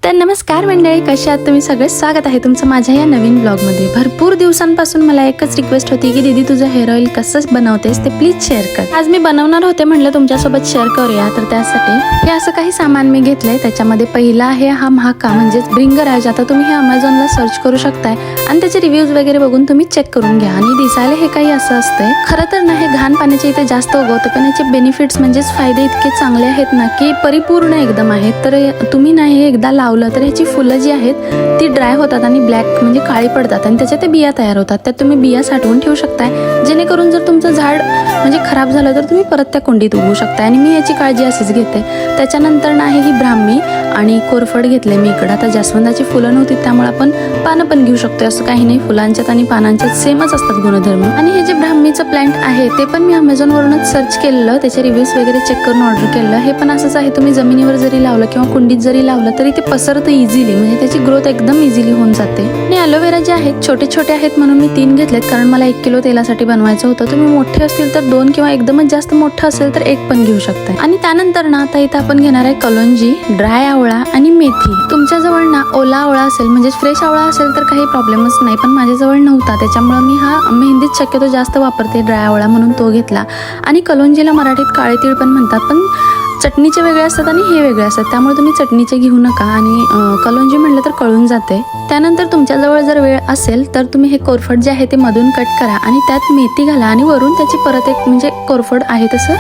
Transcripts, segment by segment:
तर नमस्कार मंडळी, कशा आहात तुम्ही सगळे? स्वागत आहे तुमचं माझ्या या नवीन ब्लॉगमध्ये। भरपूर दिवसांपासून मला एकच रिक्वेस्ट होती की दीदी तुझं हेअर ऑइल कसं बनवतेस ते प्लीज शेअर कर। आज मी बनवणार होते, म्हणलं तुमच्यासोबत शेअर करूया। तर त्यासाठी हे असं काही सामान मी घेतलंय। त्याच्यामध्ये पहिला आहे हा महाका म्हणजेच भृंगराज। आता तुम्ही हे अमेझॉनला सर्च करू शकताय आणि त्याचे रिव्ह्यूज वगैरे बघून तुम्ही चेक करून घ्या। आणि दिसायला हे काही असं असतंय, खरं तर ना हे घाण पाण्याच्या इथे जास्त उगवतं, पण याचे बेनिफिट्स म्हणजेच फायदे इतके चांगले आहेत ना की परिपूर्ण एकदम आहेत। तर तुम्ही ना हे एकदा लावलं तर ह्याची फुलं जी आहेत ती ड्राय होतात आणि ब्लॅक म्हणजे काळी पडतात आणि त्याच्या ते बिया तयार होतात। त्यात तुम्ही बिया साठवून ठेवू शकताय, जेणेकरून जर तुमचं झाड म्हणजे खराब झालं तर तुम्ही परत त्या कुंडीत उगवू शकताय। आणि मी याची काळजी अशीच घेते। त्याच्यानंतर ना ही ब्राह्मी आणि कोरफड घेतले मी इकडं। आता जास्वंदाची फुलं नव्हती त्यामुळे आपण पानं पण घेऊ शकतो, असं काही नाही। फुलांच्यात आणि पानांच्यात सेमच असतात गुणधर्म। आणि हे जे ब्राह्मीचं प्लांट आहे ते पण मी अमेझॉनवरूनच सर्च केलेलं, त्याचे रिव्ह्यूज वगैरे चेक करून ऑर्डर केलं। हे पण असंच आहे, तुम्ही जमिनीवर जरी लावलं किंवा कुंडीत जरी लावलं तरी ते पसरतं इझिली, म्हणजे त्याची ग्रोथ एकदम इझिली होऊन जाते। आणि ॲलोवेरा जे आहेत छोटे छोटे आहेत म्हणून मी 3 घेतलेत, कारण मला 1 किलो तेलासाठी बनवायचं होतं। तुम्ही मोठे असतील तर 2 किंवा एकदमच जास्त मोठं असेल तर 1 पण घेऊ शकताय। आणि त्यानंतर ना आता इथं आपण घेणार आहे कलोंजी, ड्राय आवळा आणि मेथी। तुमच्याजवळ ना ओला आवळा असेल म्हणजे फ्रेश आवळा असेल तर काही प्रॉब्लेमच नाही, पण माझ्याजवळ नव्हता त्याच्यामुळे मी हा मेहंदीत शक्यतो जास्त वापरते ड्राय आवळा, म्हणून तो घेतला। आणि कलोंजीला मराठीत काळे तीळ पण म्हणतात, पण चटणीचे वेगळे असतात आणि हे वेगळे असतात, त्यामुळे तुम्ही चटणीचे घेऊ नका। आणि कलोंजी म्हटलं तर कळून जाते। त्यानंतर तुमच्याजवळ जर वेळ असेल तर तुम्ही हे कोरफड जे आहे ते मधून कट करा आणि त्यात मेथी घाला आणि वरून त्याची परत एक म्हणजे कोरफड आहे तसं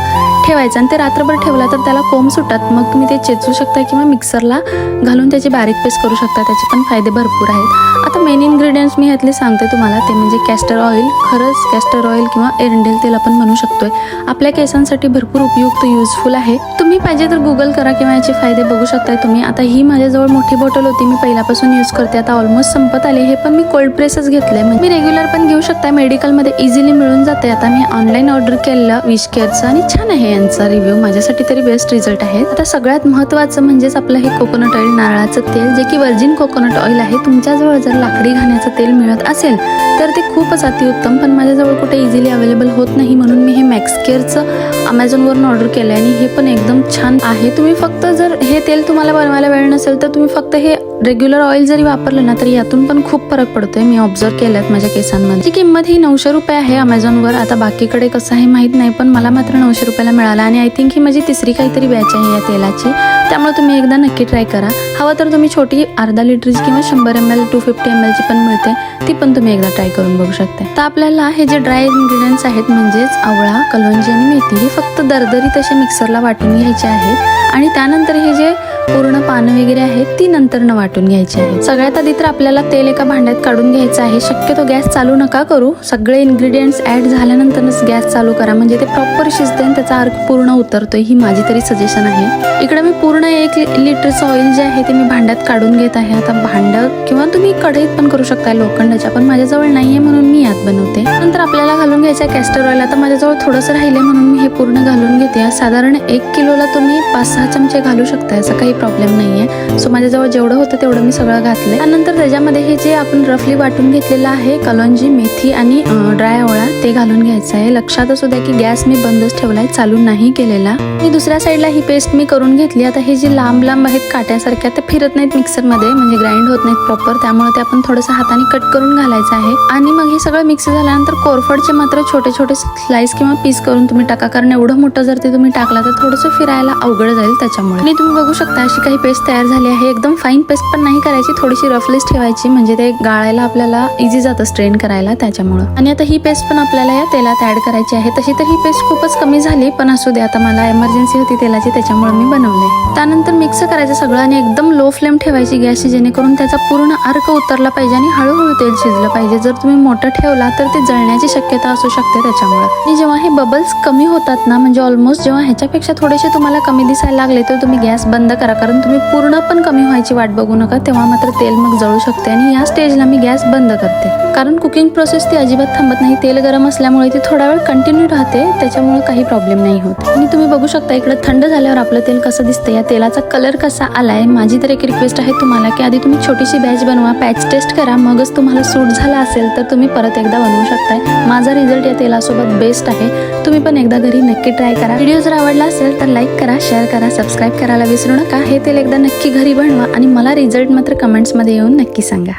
ठेवायचं आणि ते रात्रभर ठेवला तर त्याला कोंब सुटतात, मग तुम्ही ते चेचू शकता किंवा मिक्सरला घालून त्याची बारीक पेस्ट करू शकता। त्याचे पण फायदे भरपूर आहेत। आता मेन इन्ग्रेडियंट्स मी ह्यातले सांगते तुम्हाला, ते म्हणजे कॅस्टर ऑइल। खरंच कॅस्टर ऑइल किंवा एरंडेल तेल आपण म्हणू शकतोय, आपल्या केसांसाठी भरपूर उपयुक्त युजफुल आहे। तुम्ही पाहिजे तर गुगल करा किंवा याचे फायदे बघू शकताय तुम्ही। आता ही माझ्याजवळ मोठी बॉटल होती, मी पहिल्यापासून यूज करते, आता ऑलमोस्ट संपत आले। हे पण मी कोल्ड प्रेसच घेतलंय, म्हणजे मी रेग्युलर पण घेऊ शकताय, मेडिकलमध्ये इझिली मिळून जाते। आता मी ऑनलाईन ऑर्डर केलेलं विश केअरचं आणि छान आहे यांचा रिव्ह्यू, माझ्यासाठी तरी बेस्ट रिझल्ट आहे। आता सगळ्यात महत्त्वाचं म्हणजेच आपलं हे कोकोनट ऑइल, नारळाचं तेल, जे की व्हर्जिन कोकोनट ऑइल आहे। तुमच्याजवळ जर लाकडी घाण्याचं तेल मिळत असेल तर ते खूपच अतिउत्तम, पण माझ्याजवळ कुठे इझिली अवेलेबल होत नाही म्हणून मी हे मॅक्स केअरचं अमेझॉनवरून ऑर्डर केलं आहे आणि हे पण एकदम छान आहे। तुम्ही फक्त जर हे तेल तुम्हाला बनवायला वेळ नसेल तर तुम्ही फक्त हे रेग्युलर ऑइल जरी वापरलं ना तरी यातून पण खूप फरक पडतोय। मी ऑब्झर्व केल्यात माझ्या केसांमध्ये। जी किंमत ही 900 रुपये आहे अमेझॉनवर, आता बाकीकडे कसं आहे माहीत नाही, पण मला मात्र 900 रुपयाला मिळाला। आणि आय थिंक ही माझी 3री काहीतरी बॅच आहे या तेलाची, त्यामुळे तुम्ही एकदा नक्की ट्राय करा। हवं तर तुम्ही छोटी अर्धा लिटरची किंवा 100 ml 250 ml ची पण मिळते, ती पण तुम्ही एकदा ट्राय करून बघू शकता। तर आपल्याला हे जे ड्राय इन्ग्रेडियंट्स आहेत म्हणजेच आवळा, कलोंजी आणि मेथी, हे फक्त दरदरीत असे मिक्सरला वाटून घ्यायचे आहेत आणि त्यानंतर हे जे पूर्ण पानं वगैरे आहेत ती नंतर वाटून घ्यायची आहे। सगळ्यात आधी तर आपल्याला तेल एका भांड्यात काढून घ्यायचं आहे। शक्यतो गॅस चालू नका करू, सगळे इन्ग्रेडियंट्स ऍड झाल्यानंतरच गॅस चालू करा, म्हणजे ते प्रॉपर शिजते आणि त्याचा अर्क पूर्ण उतरतोय, ही माझी तरी सजेशन आहे। इकडे मी पूर्ण 1 लिटरचं ऑइल जे आहे ते मी भांड्यात काढून घेत आहे। आता भांडं किंवा तुम्ही कढईत पण करू शकता लोखंडाच्या, पण माझ्याजवळ नाहीये म्हणून मी यात बनवते। नंतर आपल्याला घालून घ्यायचं कॅस्टर ऑइल। आता माझ्याजवळ थोडंसं राहिले म्हणून मी हे पूर्ण घालून घेते। साधारण 1 किलोला तुम्ही 5-6 चमचे घालू शकता, असं काही प्रॉब्लेम नाहीये। सो माझ्याजवळ जेवढं होतं तेवढं मी सगळं घातलंय। त्यानंतर त्याच्यामध्ये हे जे आपण रफली वाटून घेतलेलं आहे कलोंजी, मेथी आणि ड्राय आवळा, ते घालून घ्यायचं आहे। लक्षात असू द्या की गॅस मी बंदच ठेवलाय, चालू नाही केलेला। आणि दुसऱ्या साईडला ही पेस्ट मी करून घेतली। आता हे जे लांब लांब आहेत काट्यासारख्या, ते फिरत नाहीत मिक्सरमध्ये, म्हणजे ग्राइंड होत नाहीत प्रॉपर, त्यामुळे ते आपण थोडंसं हाताने कट करून घालायचं आहे। आणि मग हे सगळं मिक्स झाल्यानंतर कोरफडचे मात्र छोटे छोटे स्लाइस किंवा पीस करून तुम्ही टाका, कारण एवढं मोठं जर ते तुम्ही टाकला तर थोडंसं फिरायला अवघड जाईल त्याच्यामुळे। आणि तुम्ही बघू शकता अशी काही पेस्ट तयार झाली आहे। एकदम फाईन पेस्ट पण नाही करायची, थोडीशी रफलीच ठेवायची, म्हणजे ते गाळायला आपल्याला इझी जातं स्ट्रेन करायला त्याच्यामुळं। आणि आता ही पेस्ट पण आपल्याला या तेलात ऍड करायची आहे। तशी तर ही पेस्ट खूपच कमी झाली, पण असू दे, आता मला इमर्जन्सी होती तेलाची त्याच्यामुळे मी बनवले। त्यानंतर मिक्स करायचं सगळं आणि एकदम लो फ्लेम ठेवायची गॅसची, जेणेकरून त्याचा पूर्ण अर्क उतरला पाहिजे आणि हळूहळू तेल शिजलं पाहिजे। जर तुम्ही मोठं ठेवला तर ते जळण्याची शक्यता असू शकते त्याच्यामुळे। आणि जेव्हा हे बबल्स कमी होतात ना, म्हणजे ऑलमोस्ट जेव्हा ह्याच्यापेक्षा थोडेसे तुम्हाला कमी दिसायला लागले तर तुम्ही गॅस बंद करा, कारण तुम्ही पूर्ण पण कमी व्हायची वाट बघू नका, तेव्हा मात्र तेल मग जळू शकते। आणि या स्टेजला मी गॅस बंद करते, कारण कुकिंग प्रोसेस ती अजिबात थांबत नाही। तेल गरम असल्यामुळे ती थोडा वेळ कंटिन्यू राहते, त्याच्यामुळे काही प्रॉब्लेम नाही होत। आणि तुम्ही बघू शकता इकडे थंड झाल्यावर आपलं तेल कसं दिसतं, या तेलाचा कलर कसा आलाय। माझी तर एक रिक्वेस्ट आहे तुम्हाला की आधी तुम्ही छोटीशी बॅच बनवा, पॅच टेस्ट करा, मगच तुम्हाला सूट झाला असेल तर तुम्ही परत एकदा बनवू शकताय। माझा रिझल्ट या तेलासोबत बेस्ट आहे, तुम्ही पण एकदा घरी नक्की ट्राय करा। व्हिडिओ जर आवडला असेल तर लाईक करा, शेअर करा, सबस्क्राईब करायला विसरू नका। हे तेल एकदा नक्की घरी बनवा आणि मला रिझल्ट मात्र कमेंट्समध्ये येऊन नक्की सांगा.